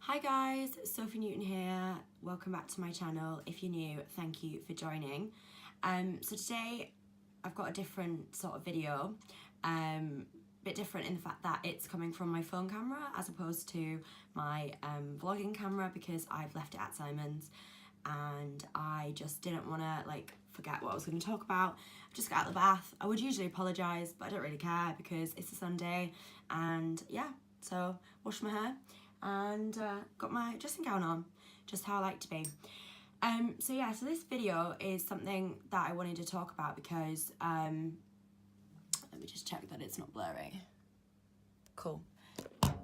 Hi guys, Sophie Newton here. Welcome back to my channel. If you're new, thank you for joining. So today I've got a different sort of video, bit different in the fact that it's coming from my phone camera as opposed to my vlogging camera because I've left it at Simon's and I just didn't want to forget what I was going to talk about. I just got out of the bath. I would usually apologise, but I don't really care because it's a Sunday and yeah, so washed my hair and got my dressing gown on, just how I like to be. So this video is something that I wanted to talk about because, let me just check that it's not blurry. Cool.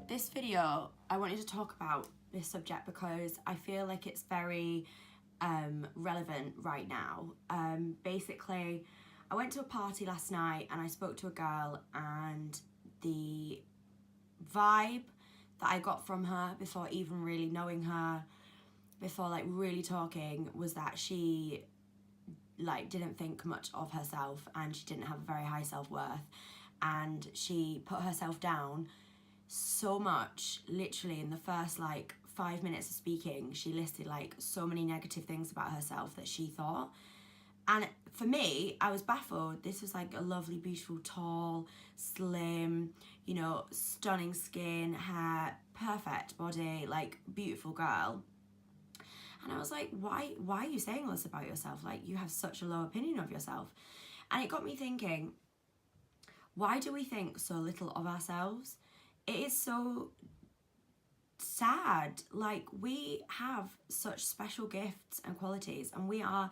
This video, I wanted to talk about this subject because I feel like it's very relevant right now. Basically, I went to a party last night and I spoke to a girl, and the vibe that I got from her before even really knowing her, before really talking, was that she didn't think much of herself and she didn't have a very high self-worth, and she put herself down so much. Literally in the first 5 minutes of speaking, she listed so many negative things about herself that she thought. And for me, I was baffled. This was a lovely, beautiful, tall, slim, stunning skin, hair, perfect body, beautiful girl. And I was like, why are you saying all this about yourself? You have such a low opinion of yourself. And it got me thinking, why do we think so little of ourselves? It is so sad. We have such special gifts and qualities, and we are,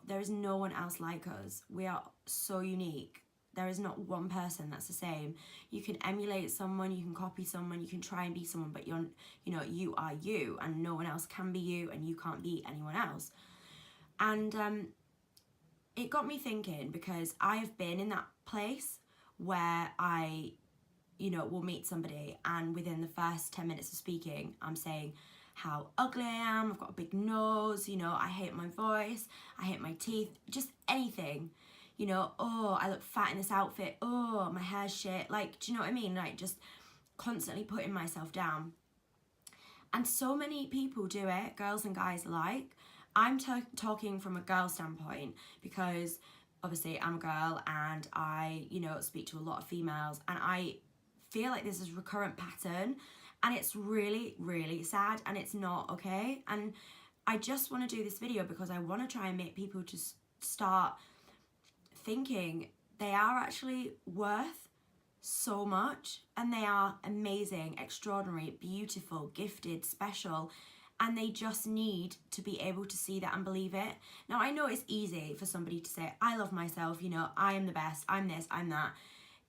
there is no one else like us. We are so unique. There is not one person that's the same. You can emulate someone, you can copy someone, you can try and be someone, but you are you, and no one else can be you, and you can't be anyone else. And it got me thinking, because I have been in that place where I, will meet somebody and within the first 10 minutes of speaking, I'm saying how ugly I am, I've got a big nose, I hate my voice, I hate my teeth, just anything. Oh, I look fat in this outfit, oh, my hair's shit. Do you know what I mean? Just constantly putting myself down. And so many people do it, girls and guys alike. I'm talking from a girl standpoint because obviously I'm a girl and I, speak to a lot of females, and I feel like this is a recurrent pattern, and it's really, really sad, and it's not okay. And I just want to do this video because I want to try and make people just start thinking they are actually worth so much, and they are amazing, extraordinary, beautiful, gifted, special, and they just need to be able to see that and believe it. Now, I know it's easy for somebody to say, I love myself, I am the best, I'm this, I'm that.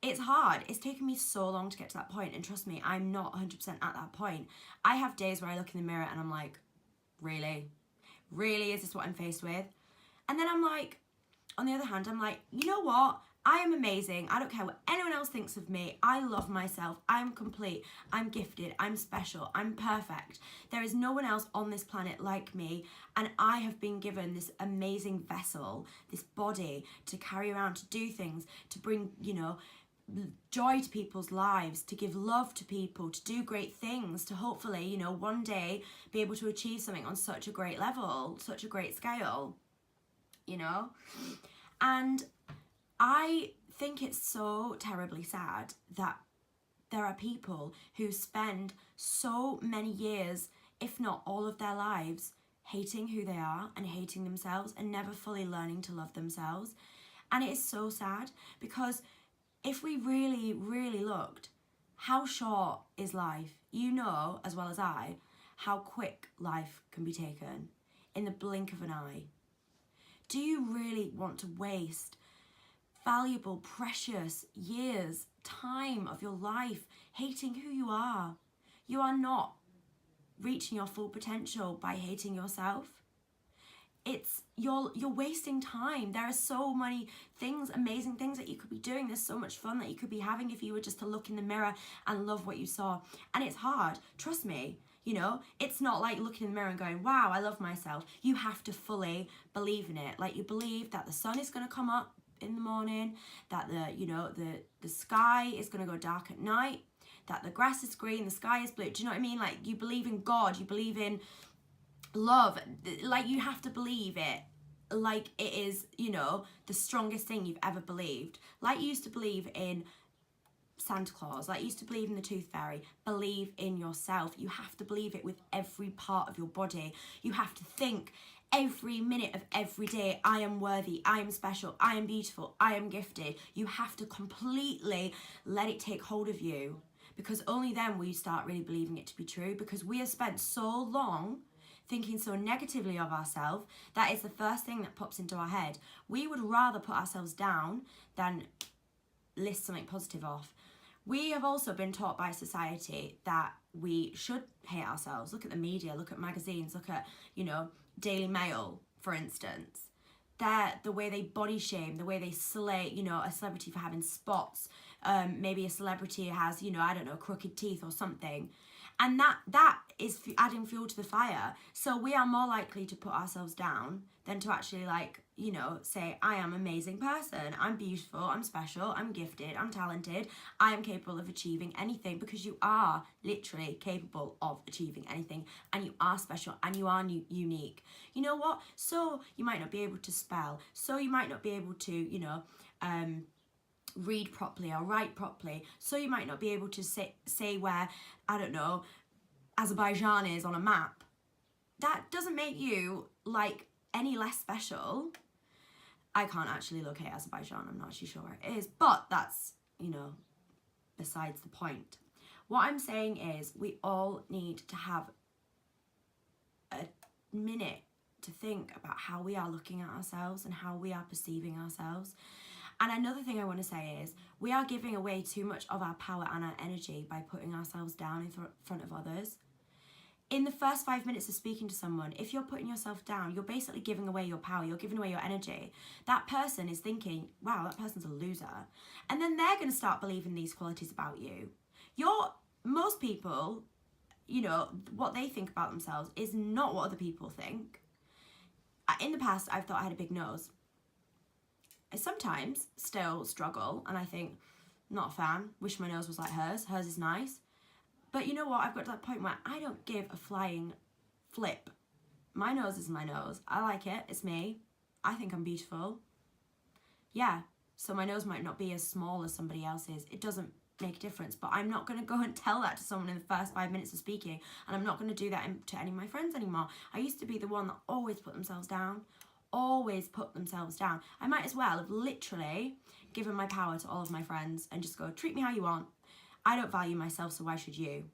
It's hard. It's taken me so long to get to that point, and trust me, I'm not 100% at that point. I have days where I look in the mirror and I'm like, really? Really? Is this what I'm faced with? And then I'm like, on the other hand, I'm like, you know what? I am amazing. I don't care what anyone else thinks of me. I love myself. I'm complete. I'm gifted. I'm special. I'm perfect. There is no one else on this planet like me. And I have been given this amazing vessel, this body to carry around, to do things, to bring, joy to people's lives, to give love to people, to do great things, to hopefully, one day be able to achieve something on such a great level, such a great scale, And I think it's so terribly sad that there are people who spend so many years, if not all of their lives, hating who they are and hating themselves and never fully learning to love themselves. And it is so sad because if we really, really looked, how short is life? You know as well as I how quick life can be taken in the blink of an eye. Do you really want to waste valuable, precious years, time of your life hating who you are? You are not reaching your full potential by hating yourself. You're wasting time. There are so many things, amazing things that you could be doing. There's so much fun that you could be having if you were just to look in the mirror and love what you saw. And it's hard, trust me. It's not like looking in the mirror and going, wow, I love myself. You have to fully believe in it. You believe that the sun is going to come up in the morning, that the sky is going to go dark at night, that the grass is green, the sky is blue. Do you know what I mean? Like, you believe in God, you believe in love. Like, you have to believe it like it is, the strongest thing you've ever believed. Like, you used to believe in Santa Claus, like you used to believe in the Tooth Fairy. Believe in yourself. You have to believe it with every part of your body. You have to think every minute of every day, I am worthy, I am special, I am beautiful, I am gifted. You have to completely let it take hold of you, because only then will you start really believing it to be true. Because we have spent so long thinking so negatively of ourselves, that is the first thing that pops into our head. We would rather put ourselves down than list something positive off. We have also been taught by society that we should hate ourselves. Look at the media, look at magazines, look at, Daily Mail, for instance. The way they body shame, the way they slay, a celebrity for having spots. Maybe a celebrity has, crooked teeth or something. And that is adding fuel to the fire. So we are more likely to put ourselves down than to actually, say, I am an amazing person, I'm beautiful, I'm special, I'm gifted, I'm talented, I am capable of achieving anything, because you are literally capable of achieving anything, and you are special, and you are unique. You know what? So you might not be able to spell, so you might not be able to, read properly or write properly, so you might not be able to say where, I don't know, Azerbaijan is on a map. That doesn't make you any less special. I can't actually locate Azerbaijan, I'm not actually sure where it is, but that's, besides the point. What I'm saying is, we all need to have a minute to think about how we are looking at ourselves and how we are perceiving ourselves. And another thing I want to say is, we are giving away too much of our power and our energy by putting ourselves down in front of others. In the first 5 minutes of speaking to someone, if you're putting yourself down, you're basically giving away your power, you're giving away your energy. That person is thinking, wow, that person's a loser. And then they're going to start believing these qualities about you. Most people, what they think about themselves is not what other people think. In the past, I've thought I had a big nose. I sometimes still struggle, and I think, not a fan, wish my nose was like hers. Hers is nice. But you know what? I've got to that point where I don't give a flying flip. My nose is my nose. I like it. It's me. I think I'm beautiful. Yeah. So my nose might not be as small as somebody else's. It doesn't make a difference. But I'm not going to go and tell that to someone in the first 5 minutes of speaking. And I'm not going to do that to any of my friends anymore. I used to be the one that always put themselves down. Always put themselves down. I might as well have literally given my power to all of my friends and just go, treat me how you want. I don't value myself, so why should you?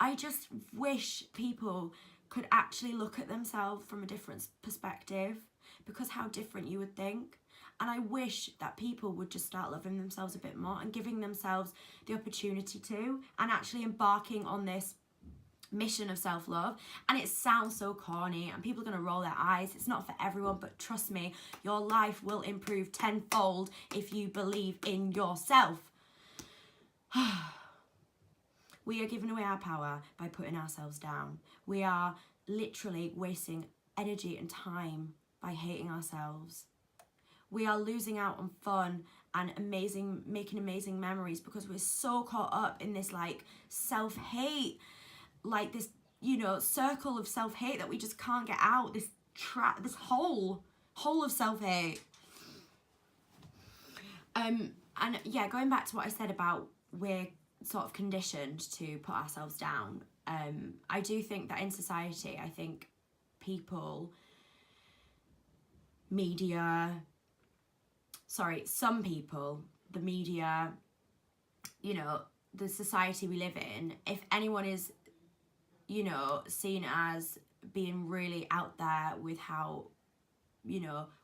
I just wish people could actually look at themselves from a different perspective, because how different you would think. And I wish that people would just start loving themselves a bit more and giving themselves the opportunity to, and actually embarking on this mission of self-love. And it sounds so corny and people are going to roll their eyes. It's not for everyone, but trust me, your life will improve tenfold if you believe in yourself. We are giving away our power by putting ourselves down. We are literally wasting energy and time by hating ourselves. We are losing out on fun and making amazing memories because we're so caught up in this self-hate, this circle of self-hate that we just can't get out. This hole of self-hate. And yeah, going back to what I said about we're sort of conditioned to put ourselves down. I do think that in society, I think some people, the media, the society we live in, if anyone is, seen as being really out there with how,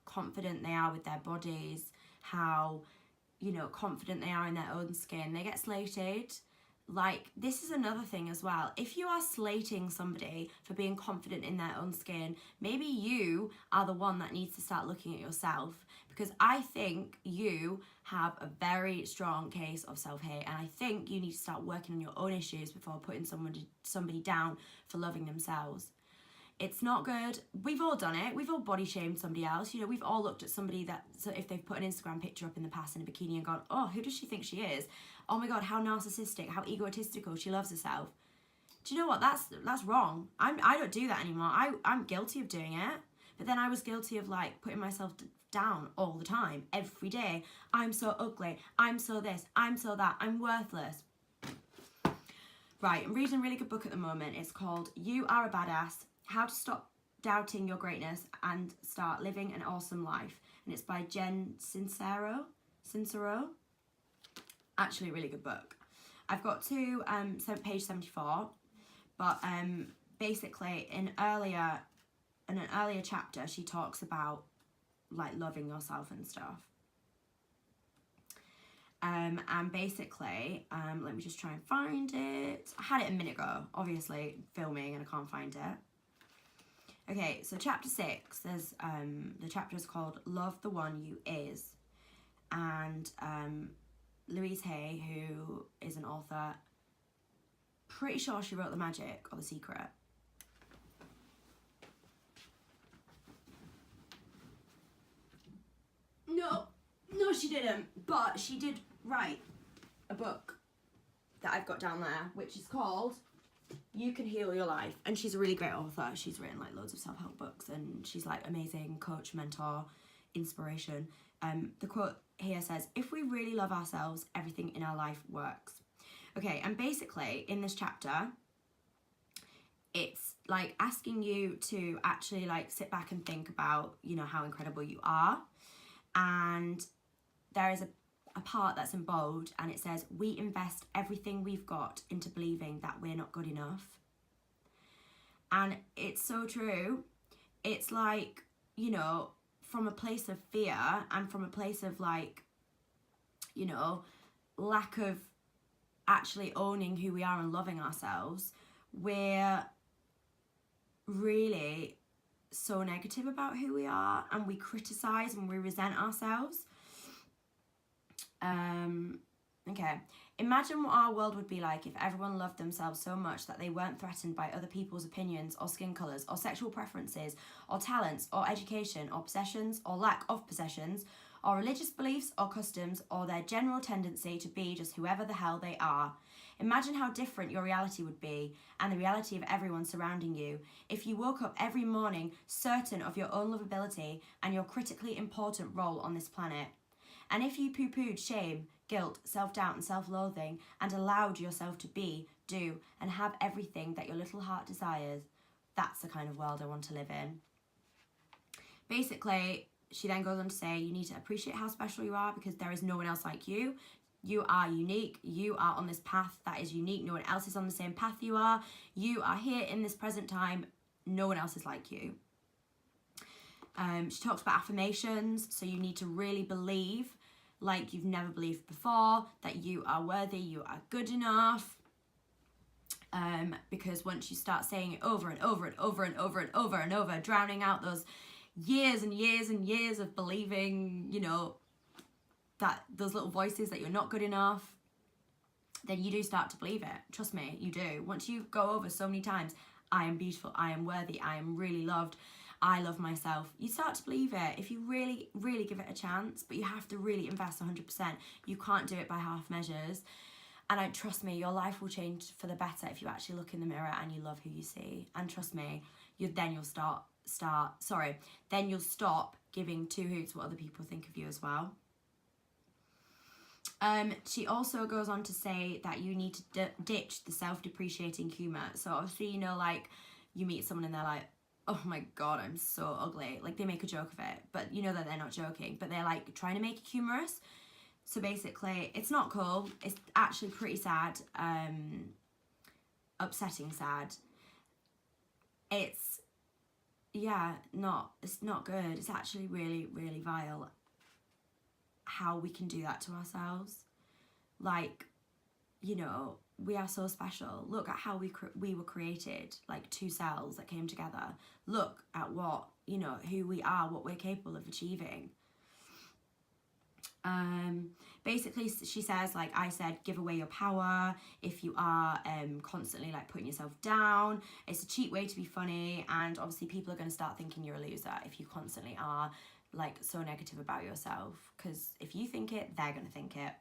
confident they are with their bodies, how, confident they are in their own skin, they get slated. This is another thing as well. If you are slating somebody for being confident in their own skin, maybe you are the one that needs to start looking at yourself, because I think you have a very strong case of self-hate, and I think you need to start working on your own issues before putting somebody down for loving themselves. It's not good. We've all done it. We've all body shamed somebody else. You know, we've all looked at somebody that, so if they've put an Instagram picture up in the past in a bikini and gone, oh, who does she think she is? Oh my God, how narcissistic, how egotistical, she loves herself. Do you know what? That's wrong. I don't do that anymore. I'm guilty of doing it. But then I was guilty of like putting myself down all the time, every day. I'm so ugly. I'm so this. I'm so that. I'm worthless. Right, I'm reading a really good book at the moment. It's called You Are a Badass: How to Stop Doubting Your Greatness and Start Living an Awesome Life. And it's by Sincero. Actually, a really good book. I've got to page 74, but basically in an earlier chapter, she talks about like loving yourself and stuff. And basically, let me just try and find it. I had it a minute ago, obviously filming, and I can't find it. Okay, so chapter 6, there's the chapter is called Love the One You Is. And Louise Hay, who is an author, pretty sure she wrote The Magic or The Secret. No, she didn't. But she did write a book that I've got down there, which is called You Can Heal Your Life. And she's a really great author. She's written like loads of self-help books, and she's like amazing coach, mentor, inspiration. The quote here says, if we really love ourselves, everything in our life works. Okay, and basically in this chapter, it's like asking you to actually like sit back and think about, you know, how incredible you are. And there is a part that's in bold, and it says, we invest everything we've got into believing that we're not good enough. And it's so true. It's like, you know, from a place of fear and from a place of like, you know, lack of actually owning who we are and loving ourselves, we're really so negative about who we are, and we criticize and we resent ourselves. Okay, imagine what our world would be like if everyone loved themselves so much that they weren't threatened by other people's opinions or skin colours or sexual preferences or talents or education or possessions or lack of possessions or religious beliefs or customs or their general tendency to be just whoever the hell they are. Imagine how different your reality would be, and the reality of everyone surrounding you, if you woke up every morning certain of your own lovability and your critically important role on this planet. And if you poo-pooed shame, guilt, self-doubt and self-loathing and allowed yourself to be, do and have everything that your little heart desires, that's the kind of world I want to live in. Basically, she then goes on to say, you need to appreciate how special you are because there is no one else like you. You are unique. You are on this path that is unique. No one else is on the same path you are. You are here in this present time. No one else is like you. She talks about affirmations. So you need to really believe, like you've never believed before, that you are worthy, you are good enough. Because once you start saying it over and over and over and over and over and over, drowning out those years and years and years of believing, you know, that those little voices that you're not good enough, then you do start to believe it. Trust me, you do. Once you go over so many times, I am beautiful, I am worthy, I am really loved, I love myself, you start to believe it if you really, really give it a chance. But you have to really invest 100%. You can't do it by half measures. And trust me, your life will change for the better if you actually look in the mirror and you love who you see. And trust me, you'll stop giving two hoots what other people think of you as well. She also goes on to say that you need to ditch the self-depreciating humour. So obviously, you know, like you meet someone and they're like, oh my God, I'm so ugly. Like they make a joke of it, but you know that they're not joking, but they're like trying to make it humorous. So basically, it's not cool. It's actually pretty sad, upsetting sad. It's not good. It's actually really, really vile how we can do that to ourselves. Like, you know, we are so special. Look at how we were created, like two cells that came together. Look at what, you know, who we are, what we're capable of achieving. Basically she says, like I said, give away your power if you are constantly like putting yourself down. It's a cheap way to be funny, and obviously people are going to start thinking you're a loser if you constantly are like so negative about yourself, because if you think it, they're going to think it.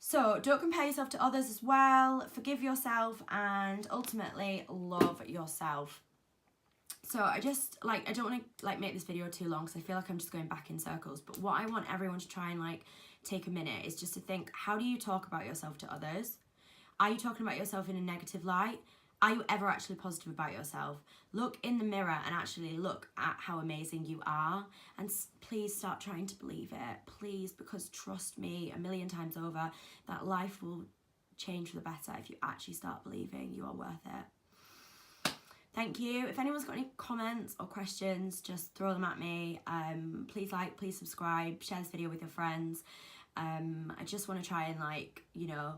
So don't compare yourself to others as well. Forgive yourself and ultimately love yourself. So I just, like, I don't want to like make this video too long because I feel like I'm just going back in circles, but what I want everyone to try and like take a minute is just to think, how do you talk about yourself to others? Are you talking about yourself in a negative light? Are you ever actually positive about yourself? Look in the mirror and actually look at how amazing you are, and please start trying to believe it, please, because trust me, a million times over, that life will change for the better if you actually start believing you are worth it. Thank you. If anyone's got any comments or questions, just throw them at me. Please like, please subscribe, share this video with your friends. I just want to try and, like, you know,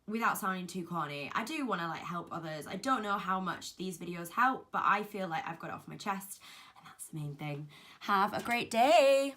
without sounding too corny, I do want to like help others. I don't know how much these videos help, but I feel like I've got it off my chest, and that's the main thing. Have a great day.